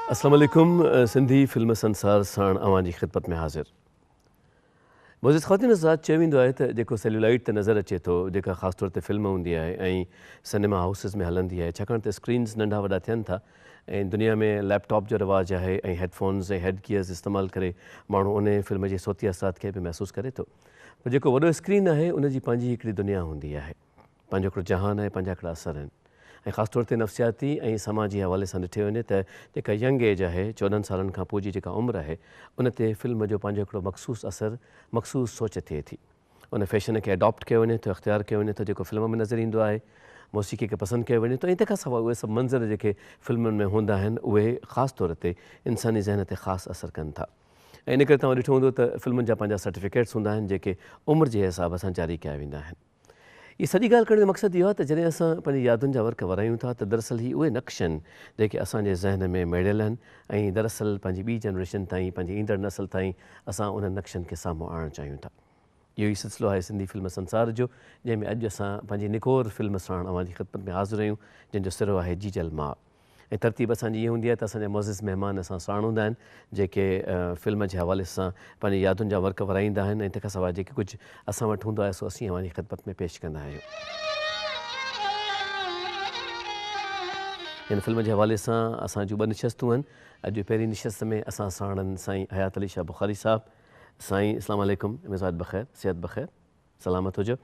अस्सलाम वालेकुम। सिंधी फिल्म संसार साण अवां जी ख़िदमत में हाज़िर। मुज़िज़ ख़वातीन हज़रात, चयो वेंदो आहे त जेको सेल्यूलाइट ते नज़र अचे थो, जेका ख़ासि तौर ते फिल्म हूंदी आहे ऐं सिनेमा हाउसिस में हलंदी आहे, छाकाणि त स्क्रीन्स नंढा वॾा थियनि था ऐं दुनिया में लैपटॉप जो रिवाजु आहे ऐं हेडफोन्स ऐं हेड गियर्स इस्तेमालु करे माण्हू उन फिल्म जे सोती असरात खे बि महसूसु करे थो। पर जेको वॾो स्क्रीन आहे उन जी पंहिंजी हिकिड़ी दुनिया हूंदी आहे, पंहिंजो हिकिड़ो जहान आहे, पंहिंजा हिकिड़ा असर आहिनि ऐं ख़ासि तौर ते नफ़्सियाती ऐं समाजी हवाले सां ॾिठे वञे त जेका यंग एज आहे, 14 सालनि खां पोइ जी जेका उमिरि आहे, उन ते फिल्म जो पंहिंजो हिकिड़ो मख़सूसु असरु, मख़सूसु सोच थिए थी। उन फैशन खे अडॉप्ट कयो वञे थो, इख़्तियार कयो वञे थो, जेको फिल्म में नज़र ईंदो आहे, मौसीक़ी खे पसंदि कयो वञे थो ऐं तंहिंखां सवाइ उहे सभु मंज़र जेके फिल्मुनि में हूंदा आहिनि, उहे ख़ासि तौर ते इंसानी ज़हन ते ख़ासि असरु कनि था। ऐं इन करे तव्हां ॾिठो हूंदो त फिल्मुनि जा पंहिंजा सर्टिफिकेट्स हूंदा आहिनि जेके उमिरि जे हिसाब सां जारी कया वेंदा आहिनि। इहा सॼी ॻाल्हि करण जो मक़सदु इहो आहे त जॾहिं असां पंहिंजी यादुनि जा वर्क वरायूं था त दरअसल ही उहे नक्श आहिनि जेके असांजे ज़हन में मेड़ियल आहिनि ऐं दरअसल पंहिंजी ॿी जनरेशन ताईं, पंहिंजी ईंदड़ नसल ताईं असां उन नक्शनि खे साम्हूं आणणु चाहियूं था। इहो ई सिलसिलो आहे सिंधी फिल्म संसार जो, जंहिंमें अॼु असां पंहिंजी निकोर फिल्म साण अवां जी ख़िदमत में हाज़िर आहियूं, जंहिंजो सिरो आहे जीजल माउ। ऐं तरतीब असांजी ईअं हूंदी आहे त असांजा मुअज़्ज़िज़ महिमान असां साण हूंदा आहिनि जेके फिल्म जे हवाले सां पंहिंजी यादुनि जा वर्क वराईंदा आहिनि ऐं तंहिंखां सवाइ जेके कुझु असां वटि हूंदो आहे सो असीं अवां जी ख़िदमत में पेश कंदा आहियूं। हिन फिल्म जे हवाले सां असां जूं 2 निशस्तूं आहिनि। अॼु पहिरीं निशस्त में असां साण आहिनि साईं हयात अली शाह बुख़ारी साहिबु। साईं अस्सलाम वालेकुम, मिज़ाज बख़ैर, सिहत बख़ैर, सलामत हुजो।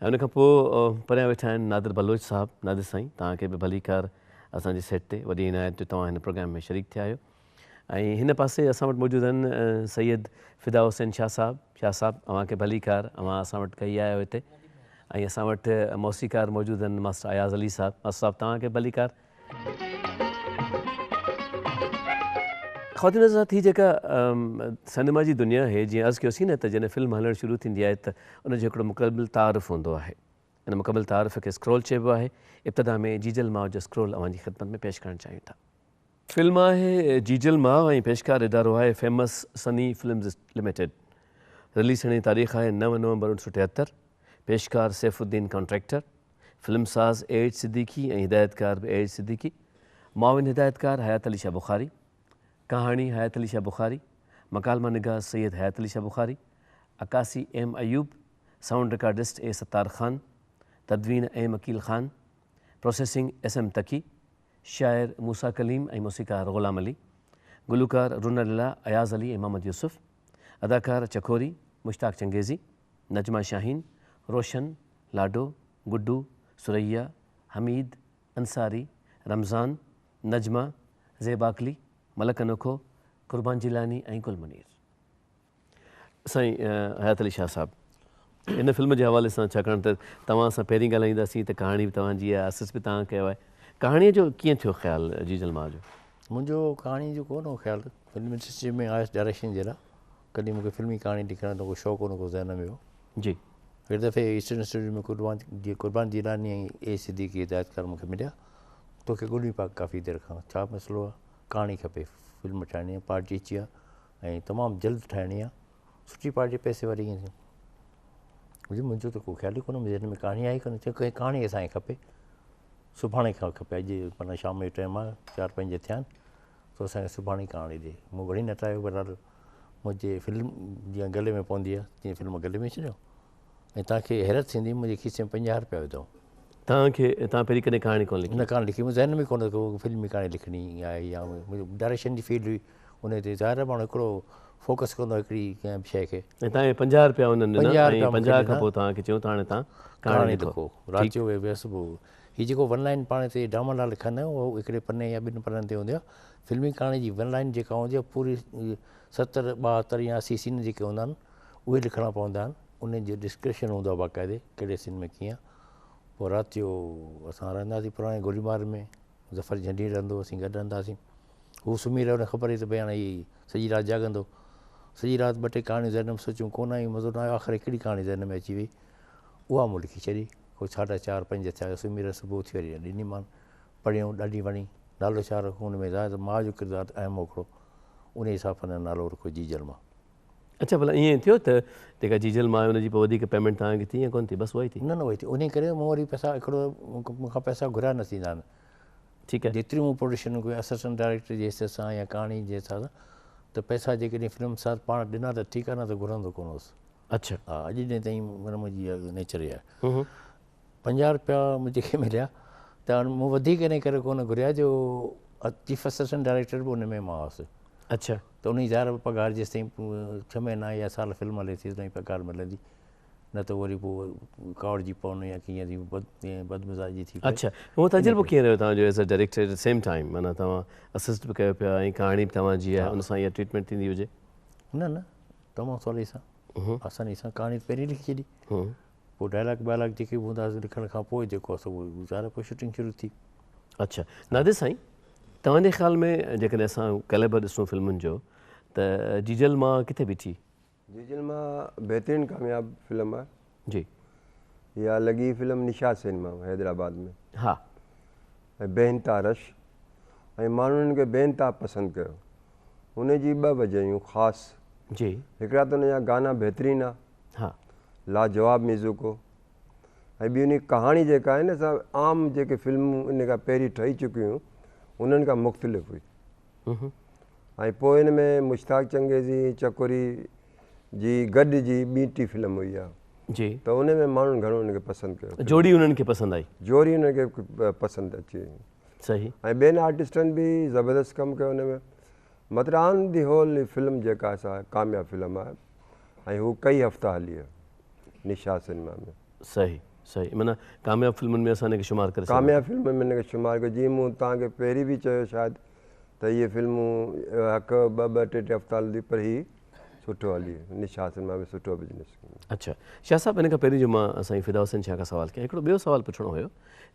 ऐं उनखां पोइ परियां वेठा आहिनि नादिर बलोच साहिबु। नादिर साईं, तव्हांखे बि भली कार असांजे सेट ते, वॾी इनायत जो तव्हां हिन प्रोग्राम में शरीक थिया आहियो। ऐं हिन पासे असां वटि मौजूदु आहिनि सैयद फिदा हुसैन शाह साहिबु। शाह साहिबु, अव्हांखे भली कार, अव्हां असां वटि कई आहियो हिते। ऐं असां वटि मौसीक़ार मौजूदु आहिनि मास्टर अयाज़ अली साहिबु। मास्टर साहिबु, तव्हांखे भली कार। ख़वातीन हज़रात, ही जेका सिनेमा जी दुनिया आहे, जीअं अर्ज़ु कयोसीं न त जॾहिं फिल्म हलणु शुरू थींदी आहे त उनजो हिकिड़ो मुकमिल तारुफ़ हूंदो आहे। इन मुकमिल तारुफ़ खे स्क्रोल चइबो आहे। इब्तिदा में जीजल माउ जो स्क्रोल अवां जी ख़िदमत में पेश करणु चाहियूं था। फिल्म आहे जीजल माउ ऐं पेशकार इदारो आहे famous Sunny films limited. Release थियण जी तारीख़ आहे 9 नवंबर 1973। पेशकार सैफुद्दीन कॉन्ट्रैक्टर, फिल्म साज़ एच सिद्दीकी ऐं हिदायतकार बि एच सिद्दीकी, माविन हिदायतकार हयात अली शाह बुख़ारी, कहाणी हयात अली शाह बुख़ारी, मकालमा निगाह सैयद हयात अली शाह बुख़ारी, अकासी M Ayub, sound recordist A Sattar Khan, तदवीन M Aqeel Khan, processing S M Taqi, शाइर मूसा कलीम ऐं मौसीक़ार ग़ुलाम अली, गुलूकार रुनल्ला अयाज़ अली ऐं मोहम्मद यूसुफ़, अदाकार चकोरी मुश्ताक चंगेज़ी, नजमा शाहीन, रोशन, लाडो, गुड्डू, सुरैया, हमीद, अंसारी, रमज़ान, नजमा, ज़ेबाकली, मलक अनोखो, कुर्बान जिलानी ऐं गुल मुनीर। साईं हयात अली शाह साहिबु, इन फिल्म जे हवाले सां, छाकाणि त तव्हां सां पहिरीं ॻाल्हाईंदासीं त कहाणी बि तव्हांजी आहे, असिस बि तव्हां कयो आहे, कहाणीअ जो कीअं थियो ख़्यालु जीजल माउ जो? मुंहिंजो कहाणी जो कोन हो ख़्यालु, फिल्म इंडस्ट्री में आयुसि डायरेक्शन जे लाइ। कॾहिं मूंखे फिल्मी कहाणी लिखण जो को शौक़ु कोन को ज़हन में हो। जी। हिकु दफ़े ईस्टर्न इंस्टीट्यूट में कुर्बान जिलानी ऐं ए सिद्दीकी हिदायतकार मूंखे मिलिया। तोखे ॻोल्ही पिया काफ़ी देरि खां, छा मसइलो आहे? कहाणी खपे, फिल्म ठाहिणी आहे, पार्टी अची आहे ऐं तमामु जल्द ठाहिणी आहे, सुठी पार्टी, पैसे वारी ईअं हुजे। मुंहिंजो त को ख़्यालु ई कोन, ज़हन में कहाणी आई कोन। चयो कंहिं कहाणी असांखे खपे, सुभाणे खां खपे, अॼु माना शाम जो टाइम आहे, 4-5 थिया आहिनि, त असांखे सुभाणे कहाणी ॾे। मूं वरी न ठाहियो, बराबरि मुंहिंजे फिल्म जीअं गले में पवंदी आहे तीअं फिल्म गले में छॾियो। ऐं तव्हांखे हैरत थींदी, मुंहिंजे खीसे में 50 रुपया विधो। तव्हां पहिरीं कॾहिं कहाणी कोन लिखी? न कान लिखी, मुंहिंजे ज़हन में कोन को फिल्मी कहाणी लिखणी आहे, या मुंहिंजो डायरेक्शन जी फील्ड हुई उन ते। ज़ाहिर माण्हू हिकिड़ो फोकस कंदो हिकिड़ी कंहिं बि शइ खे। ऐं तव्हांखे 50 रुपया उन्हनि ॾिना ऐं 50 खां ॾिना, पोइ तव्हांखे चयो त हाणे तव्हां कहाणी लिखो। राति जो वियसि पोइ हीअ जेको 1 लाइन पाण ते डामाडोल लिखंदा आहियूं, उहो हिकिड़े पने या 2 पननि ते हूंदी आहे। फिल्मी कहाणी जी 1 लाइन जेका हूंदी आहे, पूरी 70, 72 या 80 सीन जेके हूंदा आहिनि, उहे लिखणा पवंदा आहिनि। उन जो डिस्क्रिप्शन हूंदो आहे बाक़ाइदे, कहिड़े सीन में कीअं। पोइ राति जो असां रहंदासीं पुराणे गोलीबार में, ज़फ़र झंडी रहंदो, असीं गॾु रहंदासीं। हू सुम्ही रहियो, न ख़बर हुई त भई हाणे हीअ सॼी राति जाॻंदो। सॼी राति 2-3 कहाणियूं ज़हन में सोचियूं, कोन आई, मज़ो न आयो। आख़िर हिकिड़ी कहाणी ज़हन में अची वई, उहा मूं लिखी छॾी। कोई 4:30-5 थिया, सुम्ही रहियो, सुबुह उथी वरी ॾिनी मान, पढ़ियूं, ॾाढी वणी। नालो छा रखूं? हुन में ज़ाहिर माउ जो किरदारु अहम हो हिकिड़ो, उन हिसाब सां नालो रखो जीजल माउ। अच्छा, भला ईअं थियो त जेका जीजल माउ हुनजी पोइ वधीक पेमेंट तव्हांखे थी या कोन थी? बसि उहा ई थी? न उहा ई थी। उन करे मूं वरी पैसा, हिकिड़ो मूंखां पैसा घुराया न थींदा आहिनि। ठीकु आहे। जेतिरियूं मूं प्रोडक्शनूं कयूं असिस्टेंट डायरेक्टर जे हिसाब सां या कहाणी जे हिसाब सां, त पैसा जेकॾहिं फिल्म सां पाण ॾिना त ठीकु आहे, न त घुरंदो कोन हुउसि। अच्छा। हा, अॼु ॾींहं ताईं मन मुंहिंजी इहा नेचर आहे। हम्म 50 रुपया जेके मिलिया त हाणे मूं वधीक इन करे कोन घुरिया जो चीफ असिस्टेंट डायरेक्टर बि उन में मां हुउसि। अच्छा। त उन ज़ाहिर पघार जेसि ताईं 6 महीना या साल फिल्म हले थी तेसि ताईं पघार मिलंदी, न त वरी पोइ कावड़जी पवनि या कीअं थी बदमिज़ाजी थी। अच्छा, उहो तजुर्बो कीअं रहियो तव्हांजो as a director at the same time, माना तव्हां असिस्ट बि कयो पिया ऐं कहाणी बि तव्हांजी आहे, उन सां इहा ट्रीटमेंट थींदी हुजे? न न, तमामु सवलाई सां आसानी सां कहाणी पहिरीं लिखी छॾी, हम्म पोइ डायलॉग वायलॉग जेके बि हूंदा लिखण खां पोइ जेको आहे सो ज़ाहिर पोइ शूटिंग शुरू थी। अच्छा, नादिर साईं, तव्हांजे ख़्याल में जेकॾहिं असां कैलेबर ॾिसूं फिल्मुनि जो त जीजल मां किथे बीठी? जीजल मां बहितरीनु कामयाबु फिल्म आहे जी। इहा लॻी फिल्म निशा सिनेमा हैदराबाद में। हा। ऐं बेनता रश ऐं माण्हुनि खे बेनता पसंदि कयो। हुनजी 2 वजहियूं ख़ासि। जी। हिकिड़ा त हुनजा गाना बहितरीनु आहे, हा, लाजवाब म्यूज़िक हो, ऐं ॿी हुन कहाणी जेका आहे न सा आम जेके फिल्मूं इन खां पहिरीं ठही चुकियूं उन्हनि खां मुख़्तलिफ़ हुई। ऐं पोइ हिन में मुश्ताक चंगेज़ी चकोरी जी गॾिजी ॿी टी फिल्म हुई आहे जी। त उन में माण्हुनि घणो हुनखे पसंदि कयो, जोड़ी उन्हनि खे पसंदि आई। जोड़ी हुनखे पसंदि अची वई। सही। ऐं ॿियनि आर्टिस्टनि बि ज़बरदस्त कमु कयो हुन में। मतिलबु ऑन दी होल फिल्म जेका असां कामयाबु फिल्म आहे ऐं हू कई हफ़्ता हली आहे निशा सिनेमा में। सही सही, माना कामयाबु फिल्मुनि में असां हिनखे शुमारु करे कामयाबु फिल्म में हिनखे शुमारु कयो। जीअं मूं तव्हांखे पहिरीं बि चयो शायदि त इहे फिल्मूं हिकु ॿ टे हफ़्ता हलंदी, पर हीअ सुठो हली निशा सिनेमा में सुठो बिजनेस। अच्छा, शाह साहब, हिन खां पहिरीं जो मां असांजी फिदा हुसैन शाह खां सवाल कयां, हिकिड़ो ॿियो सवाल पुछणो हुयो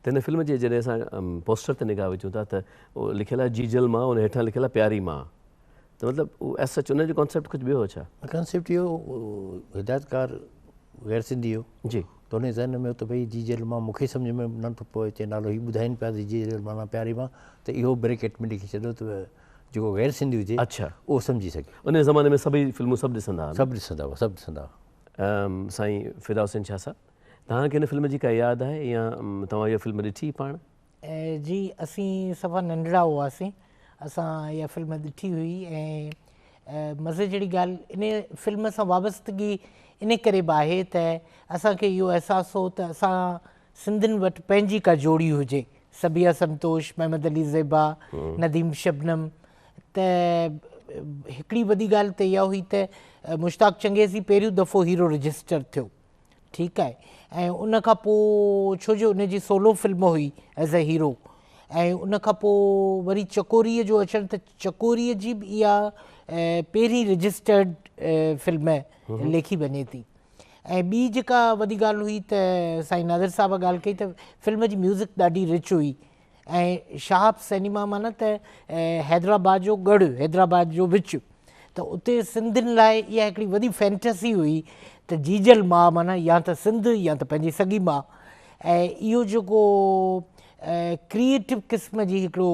त हिन फिल्म जे जॾहिं असां पोस्टर ते निगाह विझूं था त उहो लिखियलु आहे जीजल मां, उन हेठां लिखियलु आहे प्यारी मां, त मतिलबु उहो एस सच उनजो कॉन्सेप्ट कुझु ॿियो हो छा? कॉन्सेप्ट इहो हिदायतकार गैर सिंधी हो जी। त उन ज़हन में त भई जीजल मां मूंखे सम्झ में नथो पए अचे नालो, हीअ ॿुधाइनि पिया त जीजल माना प्यारी मां, त इहो ब्रेकेट में लिखी छॾियो त जेको गैर सिंधी हुजे अच्छा, उहो सम्झी सघे। उन ज़माने में सभई फिल्मूं सभु ॾिसंदा हुआ? सभु ॾिसंदा हुआ, सभु ॾिसंदा हुआ। साईं फिदा हुसैन शाह साहब, तव्हांखे हिन फिल्म जी का यादि आहे या तव्हां इहा फिल्म ॾिठी पाण? जी, असीं सफ़ा नंढड़ा हुआसीं, असां इहा फिल्म ॾिठी हुई ऐं मज़े जहिड़ी ॻाल्हि इन फिल्म सां वाबस्तगी इन करे बि आहे त असांखे इहो अहसासु हो त असां सिंधियुनि वटि पंहिंजी का जोड़ी हुजे, सबिया संतोष, महमद अली ज़ेबा, नदीम शबनम। त हिकिड़ी वॾी ॻाल्हि त इहा हुई त मुश्ताक चंगेज़ी पहिरियों दफ़ो हीरो रजिस्टर थियो, ठीकु आहे, ऐं उन खां पोइ छो जो उनजी सोलो फिल्म हुई एज़ अ हीरो, ऐं उन खां पोइ वरी चकोरीअ जो अचणु त चकोरीअ जी बि इहा पहिरीं रजिस्टर्ड फिल्म लेखी वञे थी। ऐं ॿी जेका वॾी ॻाल्हि हुई त साईं नादिर साहब ॻाल्हि कई त फिल्म जी म्यूज़िक ॾाढी रिच हुई ऐं शाहब सिनेमा माना त हैदराबाद जो गढ़, हैदराबाद जो विच, त उते सिंधियुनि लाइ इहा हिकिड़ी वॾी फैंटेसी हुई त जीजल मां माना या त सिंध या त पंहिंजी सॻी मां। ऐं इहो जेको क्रिएटिव क़िस्म जी हिकिड़ो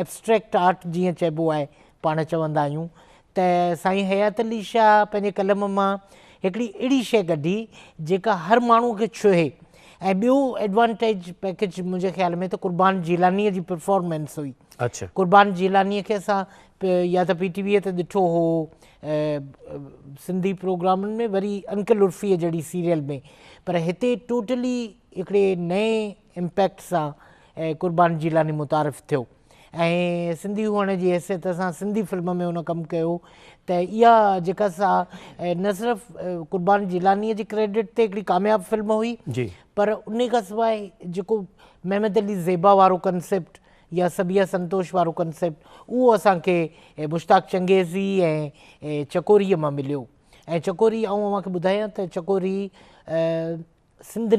एब्स्ट्रैक्ट आर्ट जीअं चइबो आहे पाण चवंदा आहियूं, त साईं हयात अली शाह पंहिंजे कलम मां हिकिड़ी अहिड़ी शइ कढी जेका हर माण्हूअ खे छुहे। ऐं ॿियो एडवांटेज पैकेज मुंहिंजे ख़्याल में त कुर्बान जिलानीअ जी परफॉर्मेंस हुई। अच्छा। कुर्बान जिलानीअ खे असां या त PTV ते ॾिठो हो सिंधी प्रोग्रामनि में, वरी अंकल उर्फ़ीअ जहिड़ी सीरियल में, पर हिते टोटली हिकिड़े नए इम्पैक्ट सां कुर्बान जिलानी मुतारिफ़ थियो ऐं सिंधी हुअण जी हैसियत सां सिंधी फिल्म में हुन कमु कयो। त इहा जेका सा न सिर्फ़ु कुर्बान जिलानीअ जी क्रेडिट ते हिकिड़ी कामयाबु फिल्म हुई जी, पर उन खां सवाइ जेको महमद अली ज़ेबा वारो कंसेप्ट या सबिया संतोष वारो कंसेप्ट उहो असांखे मुश्ताक चंगेज़ी ऐं चकोरीअ मां मिलियो। ऐं चकोरी आउं अव्हांखे ॿुधायां त चकोरी सिंध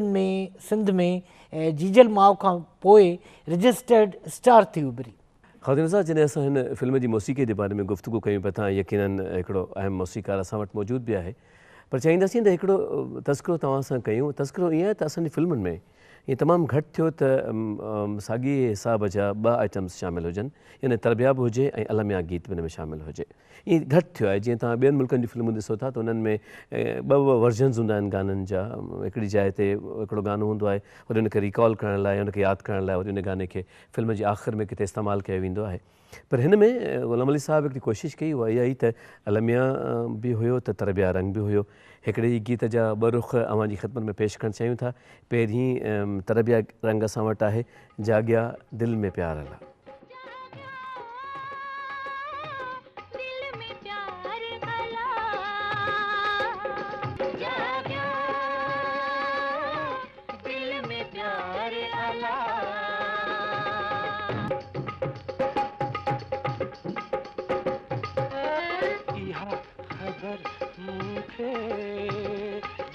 में जीजल माउ खां पोइ रजिस्टर्ड स्टार थी उभरी। ख़ातिन साहब, जॾहिं असां हिन फिल्म जी मौसीक़ीअ जे बारे में गुफ़्तगू कयूं पिया, तव्हां यकीनन हिकिड़ो अहम मौसीक़ार असां वटि मौजूदु बि आहे, पर चाहींदासीं त हिकिड़ो तज़किरो तव्हां सां कयूं। तज़किरो ईअं आहे त असांजी फिल्मुनि में ये तमामु घटि थियो त साॻी हिसाब जा 2 आइटम्स शामिल हुजनि, यानी तरबियाब हुजे ऐं अलमिया गीत बि हिन में शामिल हुजे। ईअं घटि थियो आहे। जीअं तव्हां ॿियनि मुल्कनि जी फिल्मूं ॾिसो था त उन्हनि में 2 वर्जन्स हूंदा आहिनि गाननि जा। हिकिड़ी जाइ ते हिकिड़ो गानो हूंदो आहे, वरी उनखे रिकॉल करण लाइ, उनखे यादि करण लाइ वरी उन गाने खे फिल्म जे आख़िर में किथे इस्तेमालु कयो वेंदो आहे। पर हिन में ग़ुलाम अली साहब हिकिड़ी कोशिशि कई, उहा इहा ई त अलमिया बि हुयो त तरबिया रंग बि हुयो। हिकिड़े ई गीत जा 2 रुख़ अवां जी ख़िदमत में पेश करणु चाहियूं था। पहिरीं तरबिया रंग असां वटि आहे, जाॻिया दिलि में प्यार अला।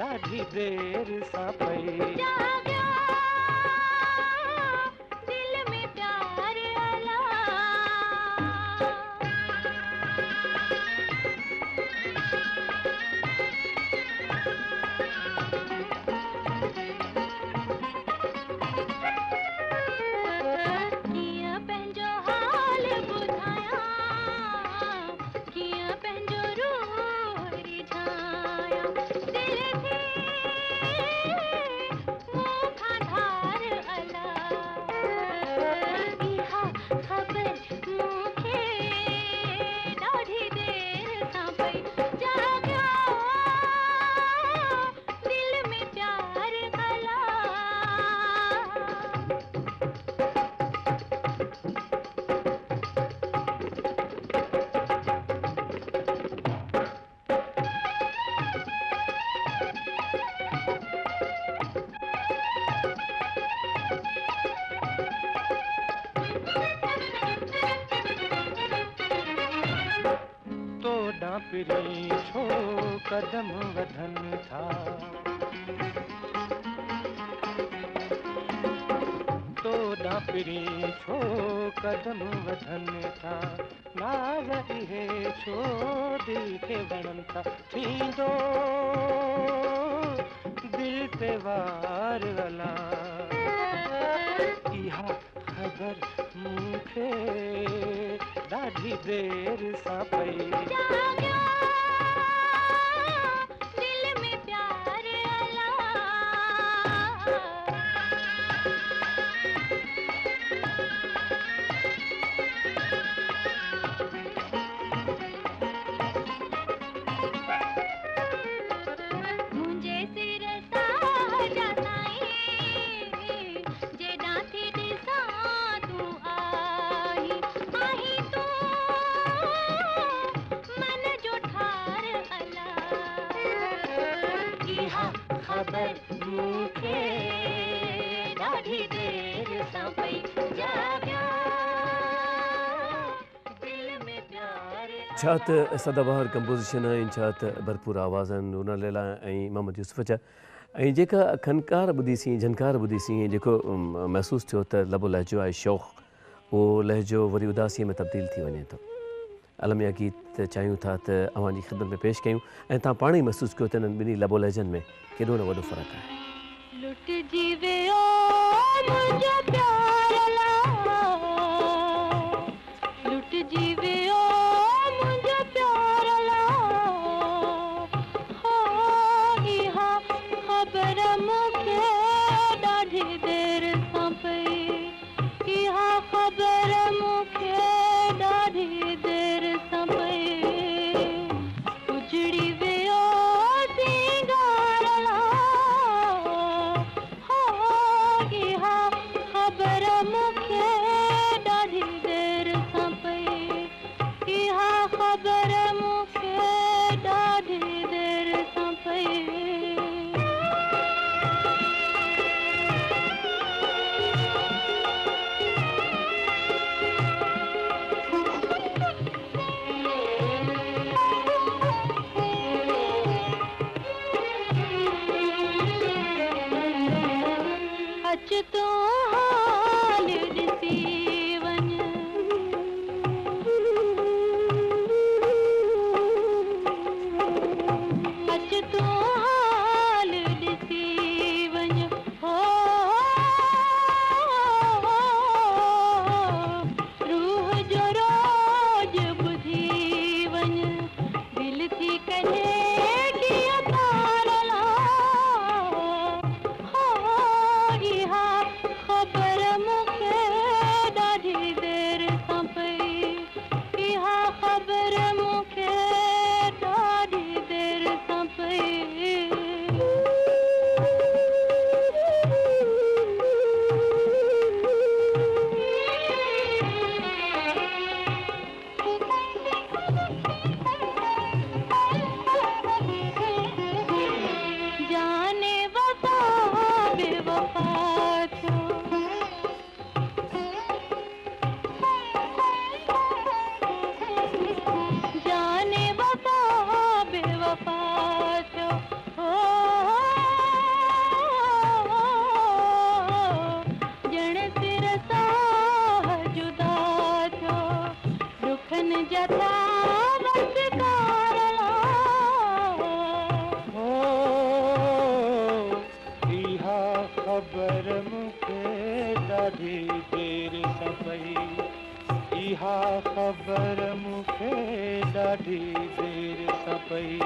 ॾाढी देर सां पई जाॻिया दिल में प्यार अला कीअं पंहिंजो हाल ॿुधायां, कीअं पंहिंजो रूह रिझायां, दिल खे मूंखां धार अला इहा ख़बर मूंखे ॾाढी देर सां पई जाॻिया दिल में प्यार अला तोॾां पिरी छो कदम वधनि था, तोॾां पिरी छो कदम वधनि था, नाज़ इहे छो दिल खे वणनि था, थींदो दिल ते वार अला इहा ख़बर मूंखे ॾाढी देर सां पई जाॻिया दिल में प्यार अला मुंहिंजे सिर सां साईं जेॾां थी ॾिसां तूं आहीं आहीं तूं मन जो ठार अला इहा ख़बर मूंखे ॾाढी देर सां पई जाॻिया दिल में प्यार छा त सदाबहार कंपोज़िशन आहिनि, छा त भरपूर आवाज़ आहिनि नूना लैला ऐं मोहम्मद यूसुफ जा। ऐं जेका खनकार ॿुधीसीं, झनकार ॿुधीसीं, जेको महसूसु थियो त लबो लहजो आहे शौक़, उहो लहजो वरी उदासीअ में तब्दील थी वञे थो। अलमिया गीत चाहियूं था त अवां जी ख़िदमत में पेश कयूं ऐं तव्हां पाण ई महसूसु कयो त इन्हनि ॿिन्ही लबो लहजनि में केॾो न वॾो फ़र्क़ु आहे। लुटिजी वियो मुंहिंजो प्यार अला लुटिजी वियो मुंहिंजो प्यार अला हो इहा ख़बर मूंखे ॾाढी देर सां पई इहा ख़बर मूंखे ॾाढी देर सां पई उजड़ी वियो सिंगार अला हो इहा ख़बर मूंखे ॾाढी देर सां पई इहा ख़बर मूंखे ॾाढी देर सां पई अच तो हाल ॾिसी वञ जथा रसकारला हो इहा ख़बर मूंखे ॾाढी देर सां पई इहा ख़बर मूंखे ॾाढी देर सां पई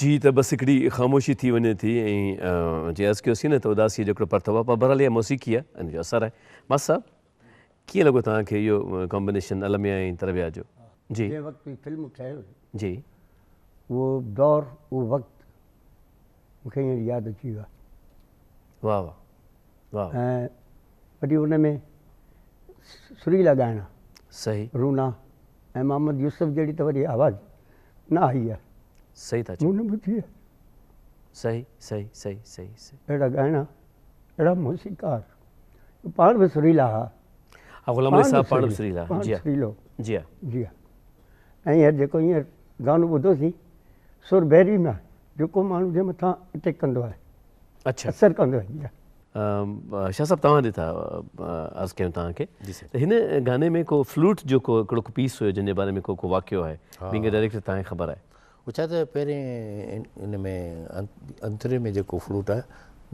जी त बसि हिकिड़ी ख़ामोशी थी वञे थी ऐं जीअं अर्ज़ु कयोसीं न त उदासीअ जो हिकिड़ो परतव आहे पर बहरहाल इहा मौसीक़ी आहे इन जो असरु आहे मास्टर साहिबु कीअं लॻो तव्हांखे इहो कॉम्बिनेशन अलमिया ऐं तरबिया जो जी जंहिं वक़्तु ही फिल्म ठहियो जी उहो दौरु उहो वक़्तु मूंखे हींअर यादि अची वियो आहे वाह वाह वाह ऐं वरी उन में सुरीला ॻाइणा सही रूना ऐं मोहम्मद यूसुफ जहिड़ी त वरी आवाज़ु न आई आहे सही था चओ मूं न ॿुधी आहे सही सही सही सही सही अहिड़ा ॻाइणा अहिड़ा मौसीक़ार पाण बि सुरीला हुआ हा ग़ुलाम अली साहब पाण बि सुरीला पाण जी हा सुरीलो जी हा जी हा ऐं हींअर जेको हींअर गानो ॿुधोसीं सुर बहिरी में आहे जेको माण्हू जे मथां अटैक कंदो आहे अच्छा असरु कंदो आहे जी हा शाह साहब तव्हां ॾिठा अर्ज़ु कयूं तव्हांखे त हिन गाने में को फ्लूट जो को हिकिड़ो पीस हुयो जंहिंजे बारे में को वाक़ियो आहे ॿीं डायरेक्टर तव्हांखे ख़बर आहे हू छा त पहिरें इन में अंतरे में जेको फ्लूट आहे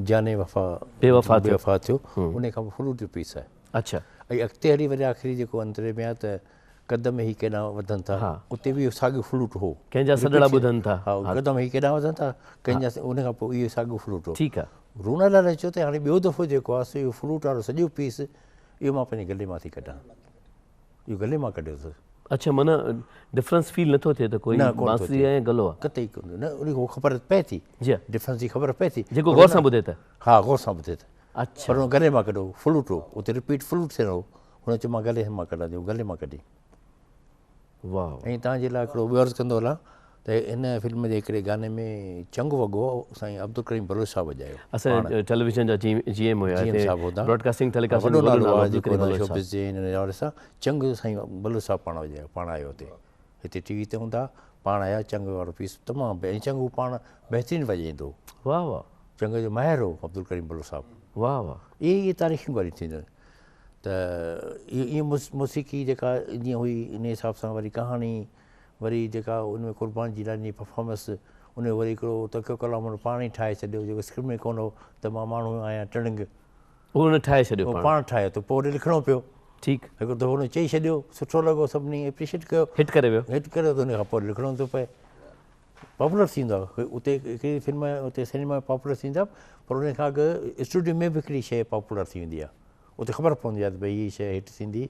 जाने वफ़ा बेवफ़ा थियो। बेवफ़ा थियो उन खां पोइ फ्लूट जो पीस आहे अच्छा ऐं अॻिते हली वरी आख़िरी जेको अंतरे में आहे त क़दम ही केॾां वधनि था हा। उते बि इहो साॻियो फ्लूट हो कंहिंजा सॾड़ा ॿुधनि था हा क़दम ही केॾां वधनि था कंहिंजा उन खां पोइ इहो साॻियो फ्लूट हो ठीकु आहे रूना लाल चयो त हाणे ॿियो दफ़ो जेको आहे इहो फ्लूट वारो सॼो पीस इहो मां पंहिंजे गले मां थी कढां इहो गले मां कढियोसि अच्छा माना डिफरेंस फील नथो थिए त कोई न, कोन थो बांसुरी आहे ऐं गलो आहे कतई कोन न उन खे ख़बर पए थी जी हा डिफरेंस जी ख़बर पए थी जेको गौर सां ॿुधे त हा गौर सां ॿुधे त अच्छा पर हुन गले मां कढो फ्लूट हो उते रिपीट फ्लूट थियणो हो हुन चयो मां गले मां कढां थी गले मां कढी वाह ऐं तव्हांजे लाइ हिकिड़ो ॿियो अर्ज़ु कंदो हलां त हिन फिल्म जे हिकिड़े गाने में चंग वॻो साईं अब्दुल करीम बलोच साहब वॼायो असां टेलीविजन जा GM हुया GM साहब हुआ ब्रॉडकास्टिंग वॾो टेलीकास्टिंग नालो आहे जेको शोबिस जे हिन हवाले सां चंग साईं बलोच साहब पाण वॼायो पाण आयो हिते टीवी ते हूंदा पाण आया चंग वारो पीस तमामु ऐं चंग हू पाण बहितरीनु वॼाईंदो वाह वाह चंग जो माहिर हो अब्दुल करीम बलोच साहब वाह वाह इहे तारीख़ूं ॻाल्हियूं थींदियूं आहिनि त इहो मौसीक़ी जेका जीअं हुई इन हिसाब सां वरी कहाणी वरी जेका उन में क़ुर्बान जीलानी परफॉर्मेंस उन वरी हिकिड़ो तकियो कलाम हुन पाण ई ठाहे छॾियो जेको स्क्रिप्ट में कोन हो त मां माण्हू आहियां टणिंग उहो हुन ठाहे छॾियो उहो पाण पाण ठाहे त पोइ वरी लिखिणो पियो ठीकु हिकिड़ो दफ़ो हुन चई छॾियो सुठो लॻो सभिनी एप्रिशिएट कयो हिट करे वियो हिट कयो त उन खां पोइ लिखिणो थो पए पॉपुलर थींदो आहे उते हिकिड़ी फिल्म उते सिनेमा में पॉपुलर थींदा पर उन खां अॻु स्टूडियो में बि हिकिड़ी शइ पॉपुलर थी वेंदी आहे उते ख़बर पवंदी आहे त भई हीअ शइ हिट थींदी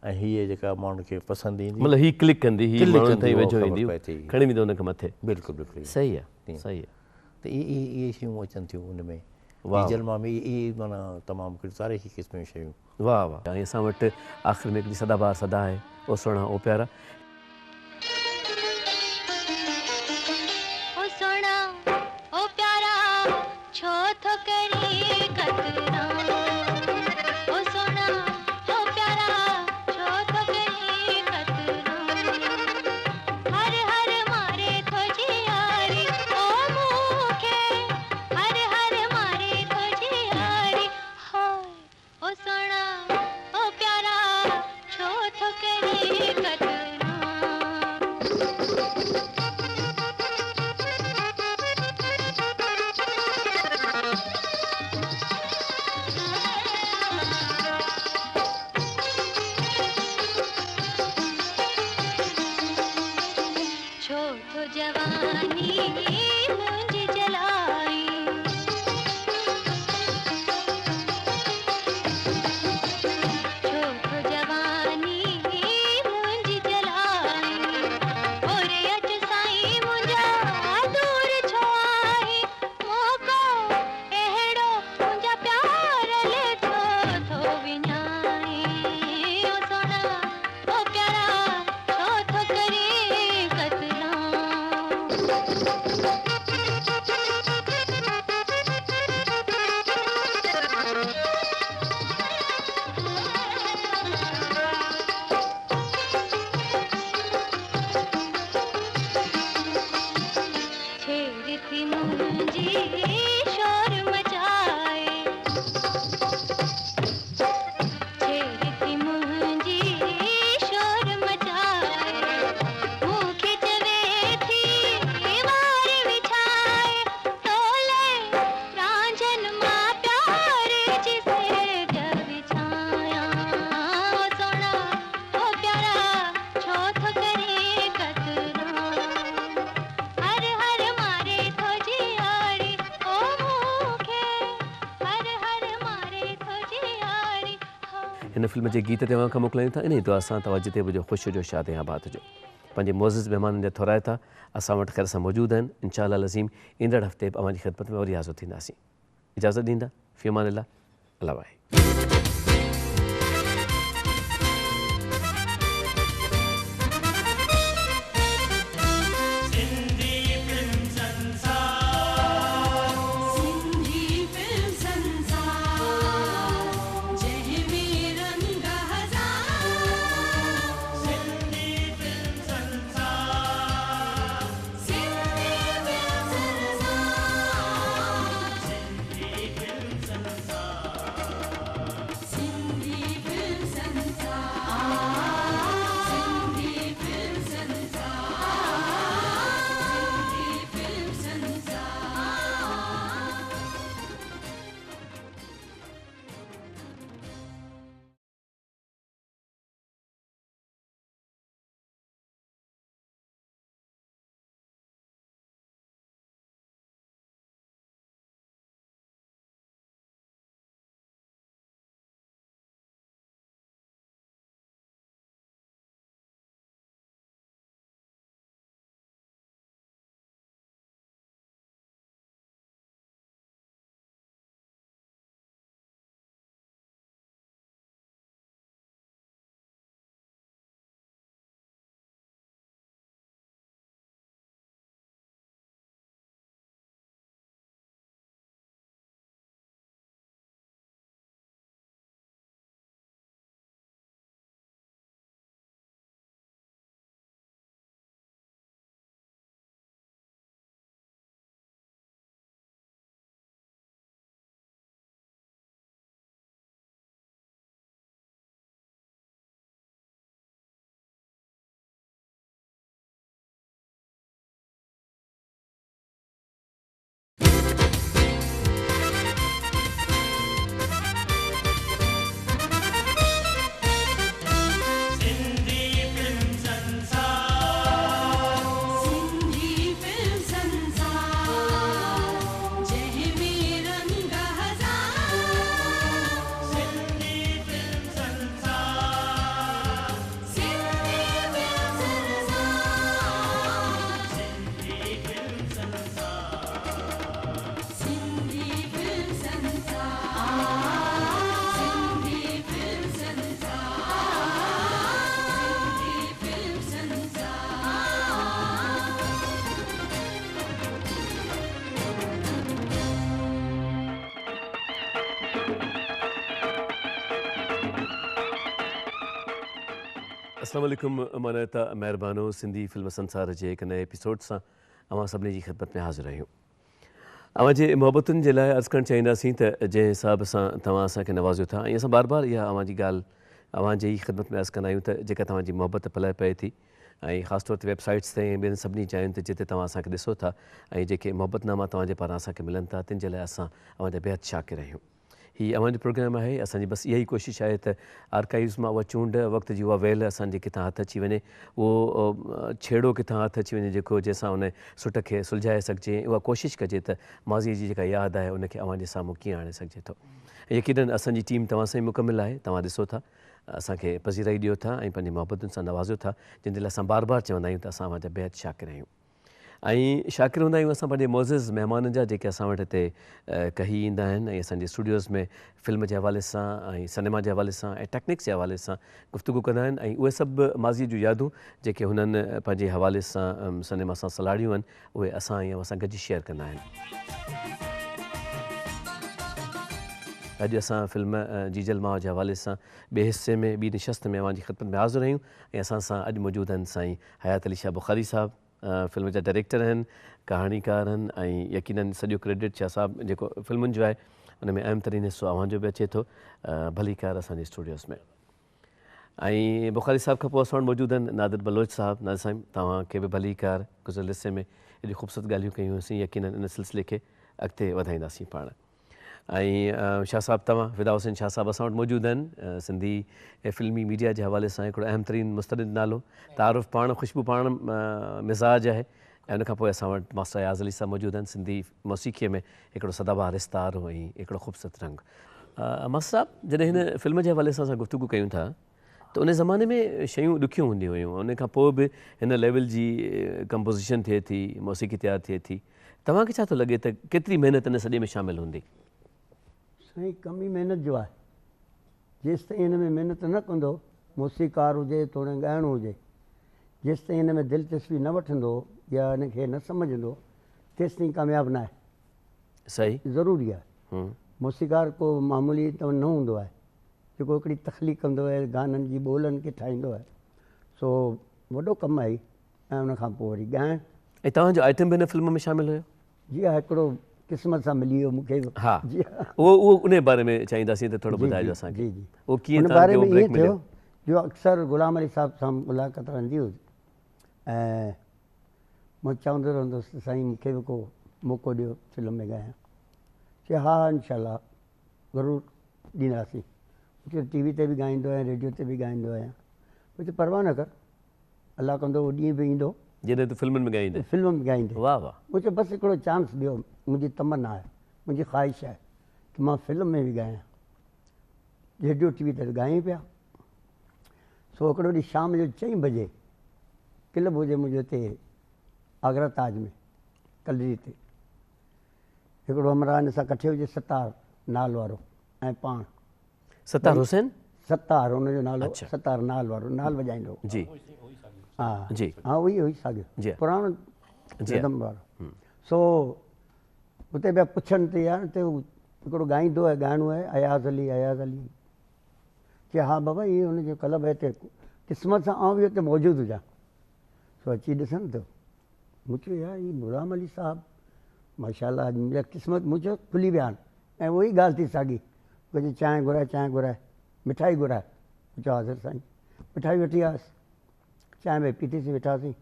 ऐं हीअ जेका माण्हुनि खे पसंदि ईंदी मतिलबु हीअ क्लिक कंदी हीअ क्लिक माण्हुनि कंदी, ताईं उहा वेझो ख़बर ईंदी पए थी। खणी वेंदो हुनखे मथे बिल्कुलु बिल्कुलु सही आहे सही आहे त इहे शयूं अचनि थियूं उन में वाह। जलमा में इहे माना तमामु हिकिड़ी तारीख़ी क़िस्म जूं शयूं वाह वाह ऐं असां वटि आख़िर में हिकिड़ी सदाबहार सदा आहे ओ सुहिणा ओ प्यारा ओ सोना ओ प्यारा छो थो करी कतरा ओ सोना ओ प्यारा छो थो करी कतरा हर हर मारे थो जियारी ओ मूंखे हर हर मारे थो जियारी हाय ओ सोना ओ प्यारा छो थो करी कतरा छो तो जवानी मुंज जलाई छो तो जवानी मुंज हिन फिल्म जे गीत तव्हां खां मोकिलियूं था। इन ई दुआ सां तव्हां जिते बि ख़ुशि हुजो, शाद ऐं आबाद हुजो। पंहिंजे मोज़िज़ महिमाननि जा थोराइता असां वटि ख़ैर सां मौजूदु आहिनि। इंशाअल्लाह लज़ीम ईंदड़ हफ़्ते बि अव्हांजी ख़िदमत में वरी हाज़िर थींदासीं। इजाज़त ॾींदा फ़ी अमानिल्लाह। अल्लाह वाहे। अस्सलाम वालेकुम। अमानत महिरबानो सिंधी फिल्म संसार जे हिकु नए एपिसोड सां अवां सभिनी जी ख़िदमत में हाज़िर आहियूं। अव्हांजे मोहबतुनि जे लाइ अर्ज़ु करणु चाहींदासीं त जंहिं हिसाब सां तव्हां असांखे नवाज़ियो था, ऐं असां बार बार इहा अव्हांजी ॻाल्हि अव्हांजे ई ख़िदमत में अर्ज़ु कंदा आहियूं त जेका तव्हांजी मोहबत पलाए पए थी, ऐं ख़ासि तौर ते वेबसाइट्स ते ऐं ॿियनि सभिनी जायुनि ते जिते तव्हां असांखे ॾिसो था, ऐं जेके मोहबतनामा तव्हांजे पारां असांखे मिलनि था, तिन जे लाइ असां अव्हांजा बेहद शाकिर आहियूं। हीअ अव्हांजो प्रोग्राम आहे। असांजी बसि इहा ई कोशिशि आहे त आर्काइव्स मां उहा चूंड वक़्त जी उहा वेल असांजे किथां हथु अची वञे, उहो छेड़ो किथां हथु अची वञे जेको जंहिंसां उन सुट खे सुलझाए सघिजे। उहा कोशिशि कजे त माज़ीअ जी जेका यादि आहे उनखे अव्हांजे साम्हूं कीअं आणे सघिजे थो। यकीनन असांजी टीम तव्हां सां ई मुकमिल आहे। तव्हां ॾिसो था, असांखे पज़ीराई ॾियो था ऐं पंहिंजी मोहबतुनि सां नवाज़ियो था, जंहिंजे लाइ असां बार बार चवंदा आहियूं त असां अव्हांजा बेहद शाकिर आहियूं। ऐं शाकिर हूंदा आहियूं असां पंहिंजे मोज़िज़ महिमाननि जा जेके असां वटि हिते कही ईंदा आहिनि ऐं असांजे स्टूडियोज़ में फिल्म जे हवाले सां ऐं सिनेमा जे हवाले सां ऐं टेक्निक्स जे हवाले सां गुफ़्तगू कंदा आहिनि। ऐं उहे सभु माज़ीअ जूं यादूं जेके हुननि पंहिंजे हवाले सां सिनेमा सां सलाड़ियूं आहिनि, उहे असां ऐं असां गॾु शेयर कंदा आहिनि। अॼु असां फिल्म जीजल माउ जे हवाले सां ॿिए हिसे में ॿी निशस्त में अव्हांजी ख़िदमत में हाज़िर आहियूं। ऐं असां सां अॼु मौजूदु आहिनि साईं हयात अली शाह बुखारी साहिबु, फिल्म जा डायरेक्टर आहिनि, कहाणीकार आहिनि, ऐं यकीनन सॼो क्रेडिट शाह साहिबु जेको फिल्मुनि जो आहे उन में अहम तरीन हिसो अव्हांजो बि अचे थो, भलीकार असांजे स्टूडियोज़ में। ऐं बुखारी साहिब खां पोइ असां वटि मौजूदु आहिनि नादिर बलोच साहिबु। नादिर साहिब, तव्हांखे बि भलीकार गुज़िरियल हिसे में एॾियूं ख़ूबसूरत ॻाल्हियूं कयूं हुयूंसीं, यकीनन इन सिलसिले खे अॻिते वधाईंदासीं पाण। ऐं शाह साहिबु तव्हां फिदा हुसैन शाह साहिबु असां वटि मौजूदु आहिनि, सिंधी फिल्मी मीडिया जे हवाले सां हिकिड़ो अहम तरीन मुस्तनिद नालो, तारुफ़ पाण ख़ुशबू पाण मिज़ाज आहे। ऐं उनखां पोइ असां वटि मास्टर अयाज़ अली साहिबु मौजूदु आहिनि, सिंधी मौसीक़ीअ में हिकिड़ो सदाबहार सितारो ऐं हिकिड़ो ख़ूबसूरत रंग। मास्टर साहब जॾहिं हिन फिल्म जे हवाले सां असां गुफ़्तगू कयूं था त उन ज़माने में शयूं ॾुखियूं हूंदियूं हुयूं, उन खां पोइ बि हिन लेवल जी कंपोज़िशन थिए थी, मौसीक़ी तयारु थिए थी। तव्हांखे छा थो लॻे त केतिरी महिनत इन सॼे में शामिलु हूंदी? साईं कम ई महिनत जो आहे। जेसि ताईं हिन में महिनत न कंदो, मौसीक़ार हुजे थोरो ॻाइणो हुजे, जेसि ताईं हिन में दिलचस्पी न वठंदो या हिनखे न सम्झंदो तेसि ताईं कामयाबु न आहे। सही ज़रूरी आहे। मौसीक़ार को मामूली त न हूंदो आहे जेको हिकिड़ी तख़लीक़ कंदो आहे, गाननि जी ॿोलनि खे ठाहींदो आहे। सो वॾो कमु आहे ऐं उनखां पोइ वरी ॻाइणु। ऐं तव्हांजो आइटम बि हिन फिल्म में शामिलु हुयो? जी हा, हिकिड़ो क़िस्मत सां मिली वियो मूंखे। हा, जी हा, उहो उन बारे में चाहींदासीं त थोरो ॿुधाइजो असांखे। जी जी, उहो कीअं उन बारे तव्हांखे में उहो ब्रेक ईअं मिलियो? थियो जो अक्सर ग़ुलाम अली साहिब सां मुलाक़ात रहंदी हुई ऐं मां चवंदो रहंदुसि साईं मूंखे बि को मौक़ो ॾियो फिल्म में ॻायां। चए हा इनशाला ज़रूरु ॾींदासीं। मूंखे टीवी ते बि ॻाईंदो आहियां, रेडियो ते बि ॻाईंदो आहियां। मुंहिंजे परवाह न कर, अलाह कंदो उहो ॾींहुं बि ईंदो जॾहिं तूं फिल्मुनि में ॻाईंदे? फिल्म में ॻाईंदे। वाह वाह। मुंहिंजो बसि हिकिड़ो चांस ॾियो, मुंहिंजी तमन्ना आहे, मुंहिंजी ख़्वाहिश आहे कि मां फिल्म में बि ॻायां। रेडियो टीवी ते ॻायूं पिया। सो हिकिड़ो ॾींहुं शाम जो 4 बजे क्लब हुजे मुंहिंजो हिते आगरा ताज में कलरी ते, हिकिड़ो हमरा हिन सां कठे हुजे सतार नाल वारो ऐं पाण सत्तार हुसैन? सतार हुनजो नालो, सतार नाल वारो, नाल वॼाईंदो। जी हा जी हा, उहो ई साॻियो जी पुराणो रिदम वारो। सो हुते पिया पुछनि ते यार ते हिकिड़ो ॻाईंदो आहे, ॻाइणो आहे, अयाज़ अली अयाज़ अली। चए हा बाबा इहे हुनजो क्लब आहे हिते, क़िस्मत सां आउं बि हुते मौजूदु हुजां। सो अची ॾिसनि त मूं चयो यार ही ग़ुलाम अली साहिबु माशाल्लाह मुंहिंजा क़िस्मत मुंहिंजो खुली विया आहिनि। ऐं उहो ई ॻाल्हि थी साॻी, कुझु चांहि घुराए, चांहि घुराए, मिठाई घुराए। चयो हाज़िर साईं, मिठाई वठी आयसि, चांहि में पीतीसीं, वेठासीं।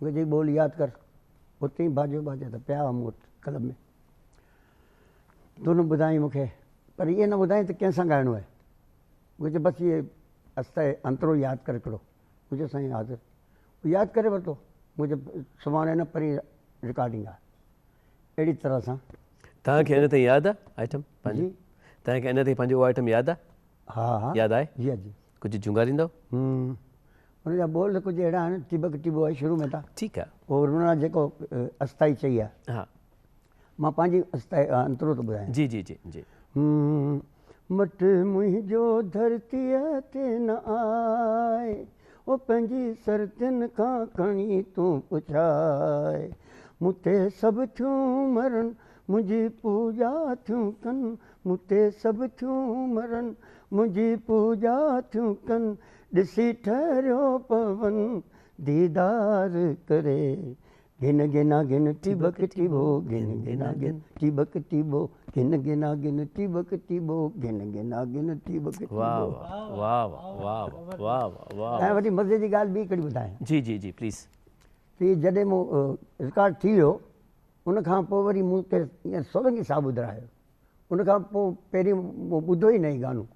मूंखे चई ॿोल यादि कर, उते ई भाॼियो भाॼियो त पिया हुआ मूं वटि क्लब में। दोनों ॿुधाई मूंखे, पर इहे न ॿुधाई त कंहिंसां ॻाइणो आहे। मूंखे बसि इहे अस्ते अंतरो यादि करे हिकिड़ो। मुंहिंजो साईं हाज़िर, यादि करे वरितो। मुंहिंजो सुभाणे न परी रिकॉर्डिंग आहे। अहिड़ी तरह सां तव्हांखे अञा ताईं यादि आहे आइटम पंहिंजो? जी तव्हांखे अञा ताईं पंहिंजो उहो आइटम यादि आहे? हा हा यादि आहे? जी जी। कुझु जुंगारींदव? हुनजा बोल कुझु अहिड़ा आहिनि, टिबक टिबो आहे शुरू में त। ठीकु आहे। पोइ हुन जेको अस्थाई चई आहे, हा मां पंहिंजी अस्थाई अंतरो थो ॿुधायां। जी जी जी जी। मट मुंहिंजो धरतीअ ते न आए, ओ पंहिंजी सरतियुनि खां खणी तूं पुछाए। मूं ते सभु थियूं मरनि, मुंहिंजी पूॼा थियूं कनि। मूं ते सभु थियूं मरनि, मुंहिंजी पूॼा थियूं कनि। ॾिसी ठहिरियो पवनि दीदार करे। गिन गिना गिन टिबक टिबो, गिन गिना गिन टिबक टिबो, गिन गिना गिन टिबक टिबो, गिन गिना गिन टिबक टिबो। वाह वाह वाह वाह वाह वाह। ऐं वरी मज़े जी ॻाल्हि ॿी हिकिड़ी ॿुधायां। जी जी जी प्लीज़। कि जॾहिं मूं रिकॉर्ड थी वियो, उनखां पोइ वरी मूंखे ईअं सोलंगी साहब ॿुधायो। उनखां पोइ पहिरीं मूं ॿुधो ई न ई गानो।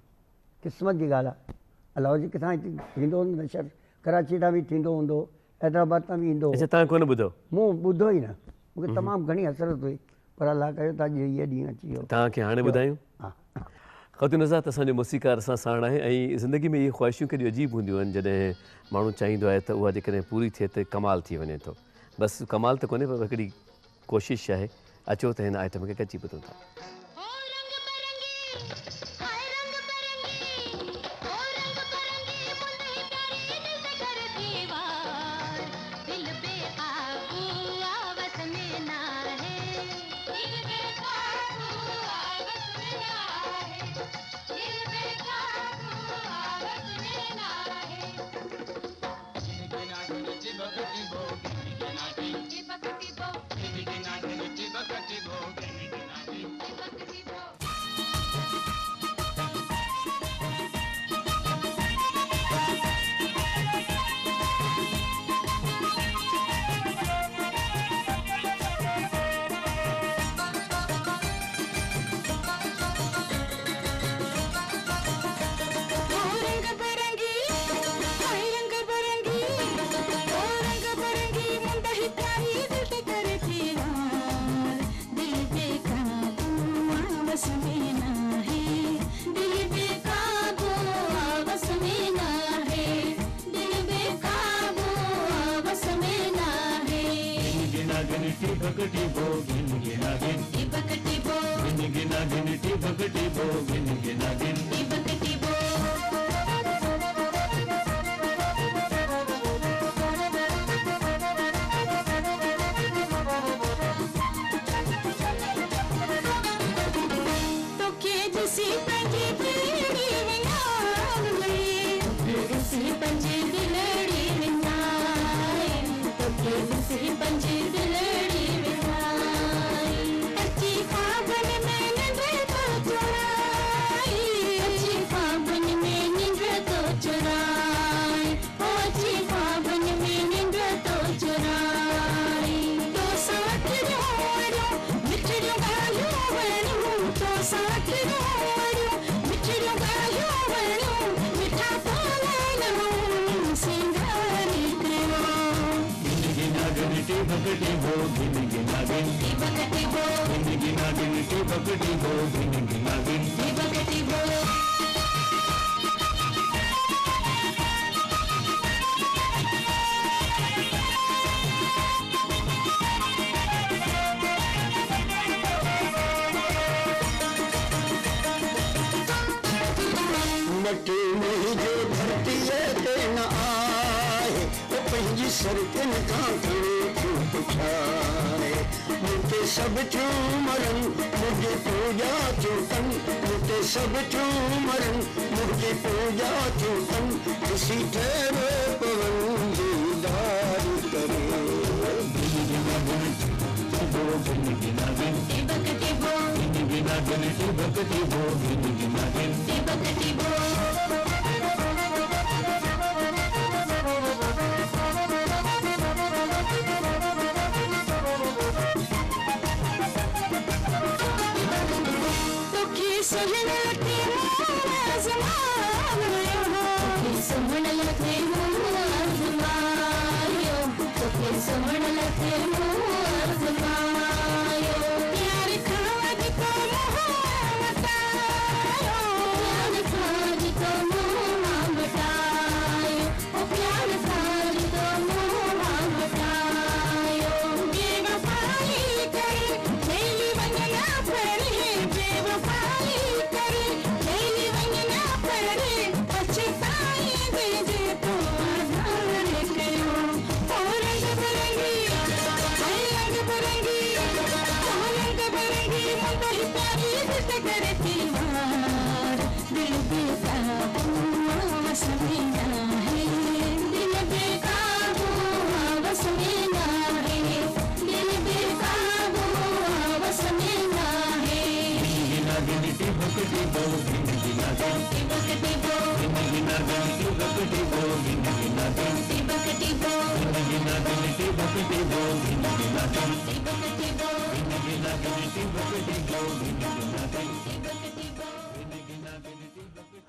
क़िस्मत जी ॻाल्हि आहे, अलाह जी किथां थींदो हूंदो नशर, कराची तां बि थींदो हूंदो, हैदराबाद तां बि ईंदो। अच्छा तव्हां कोन ॿुधो? मूं ॿुधो ई न, मूंखे तमामु घणी हसरत हुई, पर अलाह कयो त अॼु इहे ॾींहुं अची वियो। तव्हांखे हाणे ॿुधायूं? हा ख़ातिन हज़रात, असांजो मौसीक़ार असां साण आहे ऐं ज़िंदगी में इहे ख़्वाहिशूं केॾियूं अजीब हूंदियूं आहिनि जॾहिं माण्हू चाहींदो आहे त उहा जेकॾहिं पूरी थिए त कमाल थी वञे थो। बसि कमाल त कोन्हे, पर हिकिड़ी कोशिशि आहे। अचो त हिन आइटम खे कची ॿुधूं था।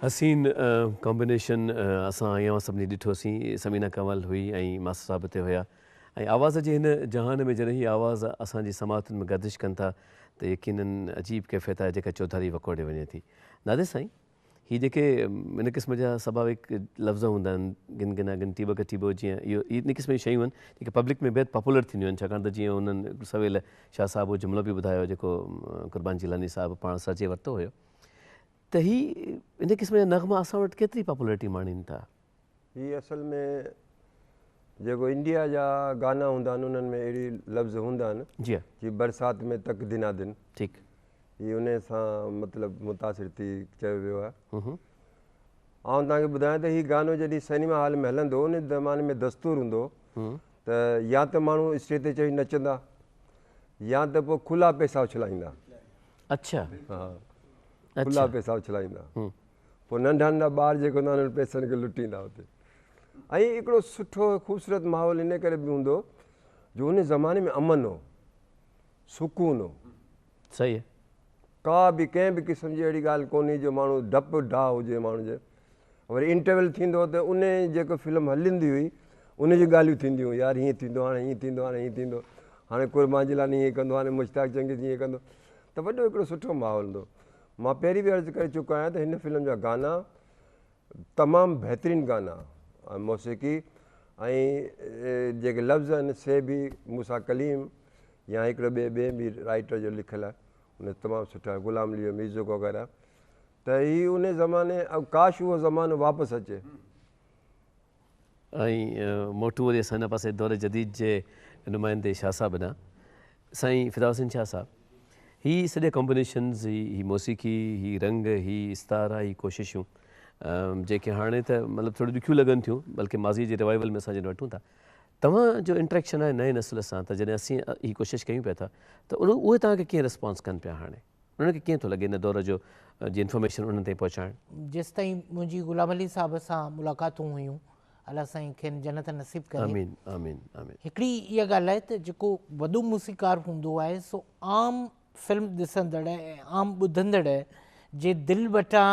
हसीन कॉम्बिनेशन असां यहाँ सभिनी ॾिठोसीं समीना कंवल हुई ऐं मास्टर साहब हिते हुया ऐं आवाज़ जे हिन जहान में जॾहिं हीअ आवाज़ असांजी समातुनि में गर्दिश कनि था त यकीनन अजीब कैफ़ियत आहे जेका चौधारी वकोड़े वञे थी। नादिर साईं हीअ जेके इन क़िस्म जा स्वाभाविक लफ़्ज़ हूंदा आहिनि गिन गिना गिन टीबो के टीबो जीअं इहो इन क़िस्म जी शयूं आहिनि जेके पब्लिक में बेहद पॉपुलर थींदियूं आहिनि छाकाणि त जीअं उन्हनि सवेल शाह साहब उहो जुमिलो बि ॿुधायो जेको कुर्बान जिलानी साहिबु पाण सजे वरितो हुयो त ही इन क़िस्म जा नग़मा असां वटि केतिरी पॉपुलरिटी माणीनि था? हीअ असल में जेको इंडिया जा गाना हूंदा आहिनि उन्हनि में अहिड़ी लफ़्ज़ हूंदा आहिनि जी जीअं बरसाति में तक दिना दिन, ठीकु, हीअ उन सां मतिलबु मुतासिर थी चयो वियो आहे। आउं तव्हांखे ॿुधायां त हीउ गानो जॾहिं सिनेमा हॉल में हलंदो उन ज़माने में दस्तूर हूंदो त या त माण्हू स्टेज ते चढ़ी नचंदा या त पोइ खुला पैसा उछलाईंदा। अच्छा, हा, खुला पैसा उछलाईंदा, पोइ नंढा नंढा ॿार जेको हूंदा उन्हनि पैसनि खे लुटींदा हुते। ऐं हिकिड़ो सुठो ख़ूबसूरत माहौल इन करे बि हूंदो जो उन ज़माने में अमन हो, सुकून हो, सही आहे, का बि कंहिं बि क़िस्म जी अहिड़ी ॻाल्हि कोन्हे जो माण्हू डपु ढाह हुजे माण्हू जे। वरी इंटरवल थींदो त उन जेको फिल्म हलंदी हुई उन जी ॻाल्हियूं थींदियूं हुयूं, यार हीअं थींदो, हाणे हीअं थींदो, हाणे हीअं थींदो, हाणे कुर्बान जिलानी हीअं कंदो, हाणे मुश्ताक जंगीज़ हीअं कंदो, त वॾो हिकिड़ो सुठो माहौल हूंदो। मां पहिरीं बि अर्ज़ु करे चुको आहियां त हिन फिल्म जा गाना तमामु बहितरीनु गाना, मौसीक़ी ऐं जेके लफ़्ज़ आहिनि से बि मूसा कलीम या हिकिड़े ॿिए बि राइटर जो लिखियलु आहे, उन तमामु सुठा गुलाम अली जो म्यूज़िक वग़ैरह। त ही उन ज़माने काश उहो ज़मानो वापसि अचे। ऐं मोटू वरी असां हिन पासे दौर जदीद जे नुमाइंदे शाह साहब ॾांहुं साईं फिदा हुसैन शाह साहब, ही सॼे कॉम्बिनेशन्स, ही मौसीक़ी, ही रंग, ही इस्तारा, ही कोशिशूं जेके हाणे त मतिलबु थोड़ी ॾुखियूं लॻनि थियूं, बल्कि माज़ी जे रिवाइवल में असां जॾहिं वठूं था, तव्हांजो इंट्रैक्शन आहे नए नस्ल सां, त जॾहिं असीं ही कोशिशि कयूं पिया था त उहे तव्हांखे कीअं रिस्पॉन्स कनि पिया, हाणे उन्हनि खे कीअं थो लॻे हिन दौर जो जी इंफॉर्मेशन उन्हनि ताईं पहुचाइणु? जेसि ताईं मुंहिंजी गुलाम अली साहब सां मुलाक़ातूं हुयूं, अलाह साईं खेनि जन्नत नसीब करे, आमीन आमीन आमीन। हिकिड़ी इहा ॻाल्हि आहे त जेको वॾो मूसीक़ार हूंदो आहे सो आम फिल्म ॾिसंदड़ ऐं आम ॿुधंदड़ जे दिलि वटां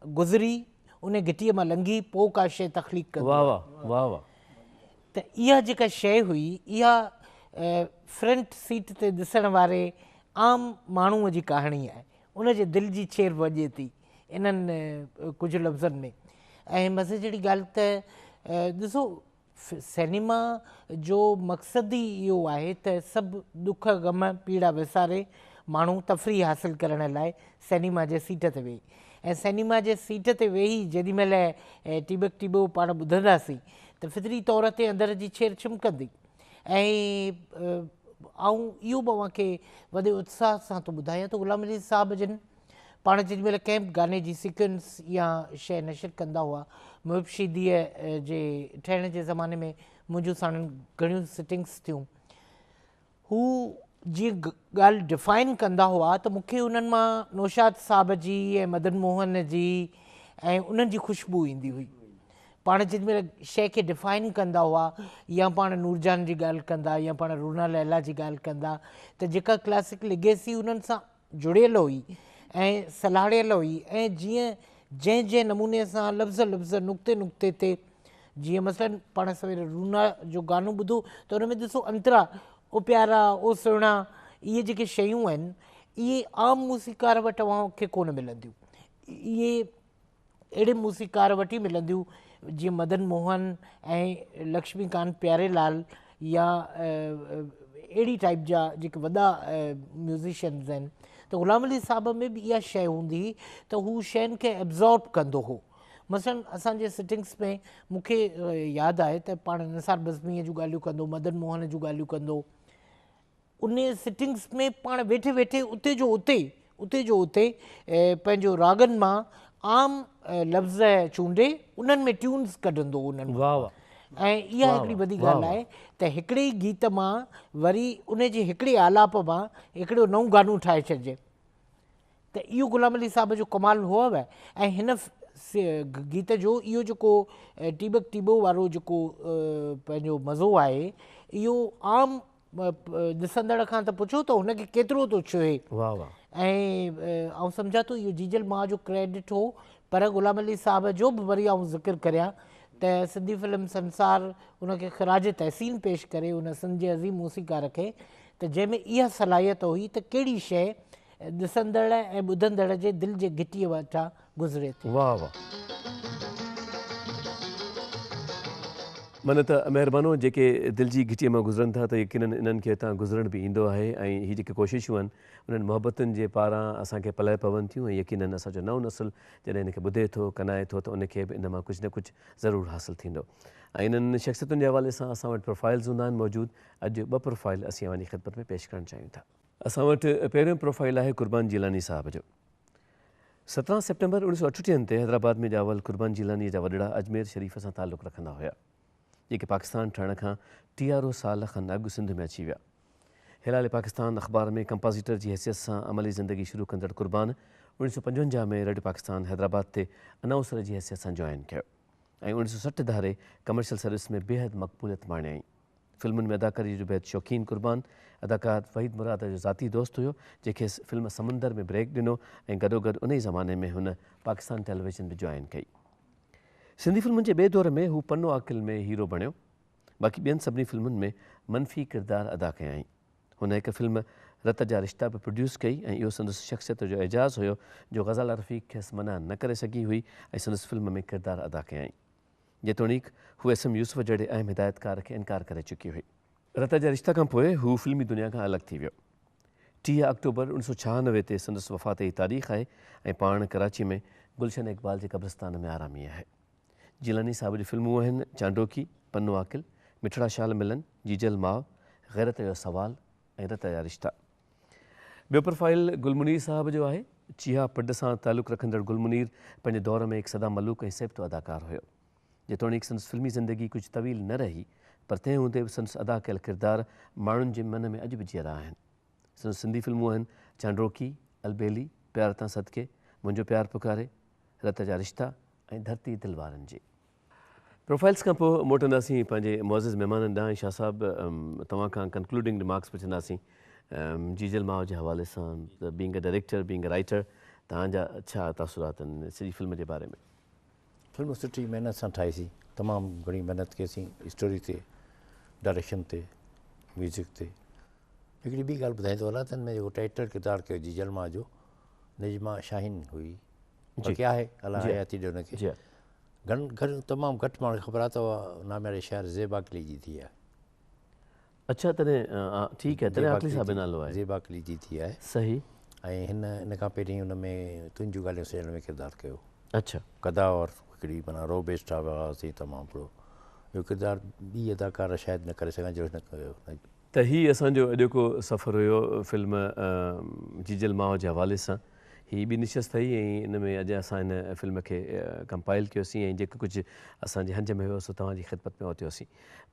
गुज़री उन घिटीअ मां लंघी पोइ का शइ तख़लीक़ कंदो। वाह वाह वाह वाह। त इहा जेका शइ हुई, इहा फ्रंट सीट ते ॾिसण वारे आम माण्हूअ जी कहाणी आहे, उनजे दिलि जी छेर वॼे थी इन्हनि कुझु लफ़्ज़नि में। ऐं मज़े जहिड़ी ॻाल्हि त ॾिसो, सिनेमा जो मक़सदु ई इहो आहे त सभु दुख ग़म पीड़ा विसारे माण्हू तफ़रीह हासिलु करण लाइ सिनेमा जे सीट ते वेही, ऐं सिनेमा जे सीट ते वेही जेॾी महिल टीबक टीबो पाण ॿुधंदासीं त फितरी तौर ते अंदर जी छेर छिमकंदी। ऐं आऊं इहो बि अव्हांखे वॾे उत्साह सां थो ॿुधायां त गुलाम अली साहब जिन पाण जेॾी महिल कंहिं बि गाने जी सीक्वेंस या शइ नशर कंदा हुआ, मुबशीदीअ जे ठहिण जे ज़माने में मुंहिंजूं साणनि घणियूं सिटिंग्स थियूं, हू जीअं ॻाल्हि डिफाइन कंदा हुआ त मूंखे उन्हनि मां नौशाद साहब जी ऐं मदन मोहन जी ऐं उन्हनि जी ख़ुशबू ईंदी हुई। पाण जेॾी महिल शइ खे डिफाइन कंदा हुआ, या पाण नूरजान जी ॻाल्हि कंदा या पाण रूना लैला जी ॻाल्हि कंदा, त जेका क्लासिक लिगेसी उन्हनि सां जुड़ियल हुई ऐं सलाहियल हुई, ऐं जीअं जंहिं नमूने सां लफ़्ज़ लफ़्ज़ नुक़्ते नुक़्ते ते, जीअं मसलन पाण सवेरे रूना जो गानो ॿुधो त हुन में ॾिसो अंतरा, ओ प्यारा, ओ सुहिणा, इहे जेके शयूं आहिनि इहे आम मूसीक़ार वटि तव्हांखे कोन मिलंदियूं। इहे अहिड़े मूसीक़ार वटि ई मिलंदियूं जीअं मदन मोहन ऐं लक्ष्मीकांत प्यारेलाल या अहिड़ी टाइप जा जेके वॾा म्यूज़िशियन्स आहिनि। त गुलाम अली साहब में बि इहा शइ हूंदी हुई त हू शयुनि खे एब्ज़ॉर्ब कंदो हो। मसलन असांजे सिटिंग्स में मूंखे यादि आहे त पाण निसार बज़मीअ जूं ॻाल्हियूं कंदो, मदन मोहन जूं ॻाल्हियूं कंदो, उन सिटिंग्स में पाण वेठे वेठे उते जो उते पंहिंजो रागनि मां आम लफ़्ज़ चूंडे उन्हनि में ट्यून्स कढंदो उन्हनि। वाह वाह। ऐं इहा हिकिड़ी वॾी ॻाल्हि आहे त हिकिड़े ई गीत मां वरी उन जे हिकिड़े आलाप मां हिकिड़ो नओं गानो ठाहे छॾिजे, त इहो गुलाम अली साहब जो कमाल हुअव। ऐं हिन गीत जो इहो जेको टीबक टीबो वारो जेको पंहिंजो मज़ो आहे, इहो आम ॾिसंदड़ खां त पुछो त हुनखे केतिरो थो छुहे। वाह वाह। ऐं आउं सम्झां थो इहो जीजल मां जो क्रेडिट हो, पर गुलाम अली साहब जो बि वरी आउं ज़िक्र करियां त सिंधी फिल्म संसार उनखे ख़राज तहसीन पेश करे उन सिंध जे अज़ीम मूसीक़ार खे, त जंहिंमें इहा सलाहियत हुई त कहिड़ी शइ ॾिसंदड़ ऐं ॿुधंदड़ जे दिलि जे घिटीअ वटां गुज़रे थी। वाह वाह। मन त महिरबानो जेके दिलि जी घिटीअ मां गुज़रनि था, त यकीननि इन्हनि खे हितां गुज़रण बि ईंदो आहे, ऐं हीअ जेके कोशिशूं आहिनि उन्हनि मोहबतुनि जे पारां असांखे पलाए पवनि थियूं, ऐं यकीननि असांजो नओं नस्ल जॾहिं हिनखे ॿुधे थो, कनाए थो, त उनखे बि इन मां कुझु न कुझु ज़रूरु हासिलु थींदो। ऐं इन्हनि शख़्सियतुनि जे हवाले सां असां वटि प्रोफाइल्स हूंदा आहिनि मौजूदु। अॼु ॿ प्रोफाइल असीं अव्हांजी ख़िदमत में पेश करणु चाहियूं था। असां वटि पहिरियों प्रोफाइल आहे कुर्बान जीलानी साहब जो। 17 सेप्टेंबर 1968 ते हैदराबाद में ॼावल कुर्बान जीलानी जा वॾड़ा अजमेर शरीफ़ सां तालुक़ु रखंदा हुया, जेके पाकिस्तान ठहण खां 13 साल खनि अॻु सिंध में अची विया। हिलाल पाकिस्तान अख़बार में कंपोज़िटर जी हैसियत सां अमली ज़िंदगी शुरू कंदड़ कुर्बान 1955 में रेडियो पाकिस्तान हैदराबाद ते अनाउंसर जी हैसियत सां जॉइन कयो, ऐं 1960 धारे कमर्शियल सर्विस में बेहद मक़बूलियत माणियाई। फिल्मुनि में अदाकारी जो बेहद शौक़ीन कुर्बान अदाकार वहीद मुराद जो ज़ाती दोस्त हुयो, जंहिंखे फिल्म समंदर में ब्रेक ॾिनो, ऐं गॾोगॾु उन ई ज़माने में हुन पाकिस्तान टेलीविज़न बि जॉइन कई। सिंधी फिल्मुनि जे ॿिए दौर में हू पन्नो आकिल में हीरो बणियो, बाक़ी ॿियनि सभिनी फिल्मुनि में मनफ़ी किरदारु अदा कयाईं। हुन हिकु फिल्म रत जा रिश्ता बि प्रोड्यूस कई, ऐं इहो संदसि शख़्सियत जो एजाज़ हुयो जो ग़ज़ाल रफ़ीक़ खेसि मना न करे सघी हुई, ऐं संदसि फिल्म में किरदारु अदा कयाईं। जेतोणीकि हू एस एम यूसुफ जहिड़े अहम हिदायतकार खे इनकार करे चुकी हुई। रत जा रिश्ता खां पोइ हू फिल्मी दुनिया खां अलॻि थी वियो। 30 अक्टूबर 1996 ते संदसि वफ़ात जी तारीख़ आहे ऐं पाण कराची में गुलशन इक़बाल जे क़ब्रिस्तान में आरामी आहे। जिलानी साहिब जी फिल्मूं आहिनि चांडोकी, पन्नो आकिल, मिठड़ा शाल मिलन, जीजल माउ, गैरत जो सवाल ऐं रत जा रिश्ता। ॿियो प्रोफाइल गुलमुनीर साहिब जो आहे। चिया पड सां तालुक़ु रखंदड़ गुलमुनीर पंहिंजे दौर में हिकु सदा मलूक ऐं सेबतो अदाकार हुयो। जेतोणीकि संदसि फिल्मी ज़िंदगी कुझु तवील न रही, पर तंहिं हूंदे बि संदसि अदा कयल किरदार माण्हुनि जे मन में अॼु बि जीअरा आहिनि। संदसि सिंधी फिल्मूं आहिनि चांडोकी, अलबेली, प्यार तां सदके, मुंहिंजो प्यार पुकारे, रत जा रिश्ता ऐं धरती दिल वारनि जी। प्रोफाइल्स खां पोइ मोटंदासीं पंहिंजे मुअज़्ज़िज़ महिमाननि ॾांहुं। शाह साहिबु, तव्हां खां कंक्लूडिंग रिमार्क्स पुछंदासीं जीजल माउ जे हवाले सां। Being a director, being a writer, तव्हांजा छा तासुरात आहिनि सॼी फिल्म जे बारे में? फिल्म सुठी महिनत सां ठाहीसीं, तमामु घणी महिनत कईसीं, स्टोरी ते, डायरेक्शन ते, म्यूज़िक ते। हिकिड़ी ॿी ॻाल्हि ॿुधाईंदो हलां त हिन में जेको टाइटल किरदारु कयो जीजल माउ जो, निजमा शाहीन हुई, बाक़ी आहे अलाह हयाती ॾियो हुनखे। तमामु घटि माण्हू खे ख़बर आहे त उहा नाम्यारे शाइर ज़ेबा अक़ली जी धीउ आहे। अच्छा, तॾहिं ठीकु आहे, तॾहिं अक़ली साहिब जो नालो आहे। ज़ेबा अक़ली जी धीउ आहे। सही। ऐं इन खां पहिरीं हुन में तुंहिंजूं ॻाल्हियूं सॼण में किरदारु कयो। अच्छा। कदा और हिकिड़ी माना रो बेस्ट हुआसीं तमामु हिकिड़ो। इहो किरदारु ॿी अदाकार शायदि न करे सघां जो हिन कयो। त हीउ असांजो अॼोको सफ़र हुयो फिल्म जीजल माउ जे हवाले सां। हीअ ॿी निशस्त हुई ऐं इन में अॼु असां हिन फिल्म खे कंपाइल कयोसीं ऐं जेको कुझु असांजे हंज में हुयो सो तव्हांजी ख़िदमत में पहुतियोसीं।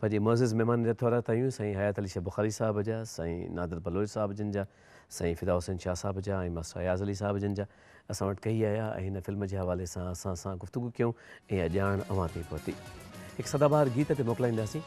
पंहिंजे मुअज़्ज़िज़ महिमान जा तौरात आहियूं साईं हयात अली शाह बुखारी साहिब जा, साईं नादिर बलोच साहिब जिन जा, साईं फिदा हुसैन शाह साहिब जा ऐं मास्टर अयाज़ अली साहिब जिन जा असां वटि कई आया ऐं हिन फिल्म जे हवाले सां असां सां गुफ़्तगू कयूं ऐं ॼाण अवां ताईं पहुती। हिकु सदाबहार गीत ते मोकिलाईंदासीं।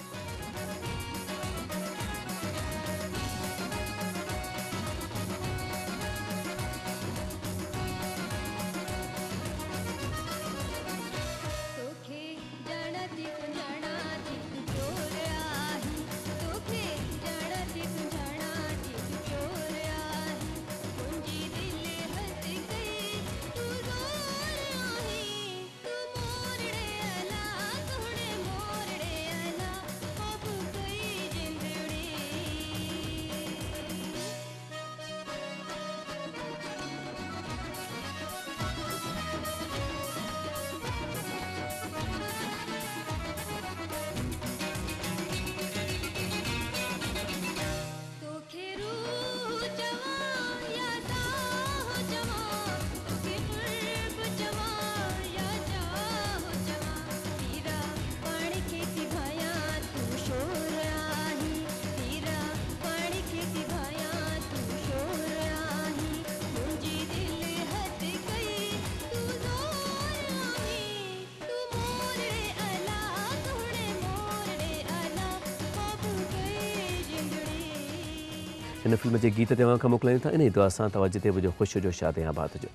हिन फिल्म जे गीत तव्हां खां मोकिलायूं था। इन ई दुआ सां तव्हां जिते बि ख़ुशि हुजो, शाद ऐं आबाद हुजो।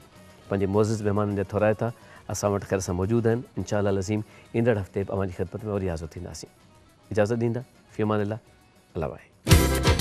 पंहिंजे मुअज़्ज़िज़ महिमाननि जा थोराइता असां वटि ख़ैर सां मौजूदु आहिनि। इंशाअल्लाह लज़ीम ईंदड़ हफ़्ते अव्हांजी ख़िदमत में वरी हाज़िर थींदासीं। इजाज़त ॾींदा फ़ी अमान अल्लाह। अल्लाह वाहे।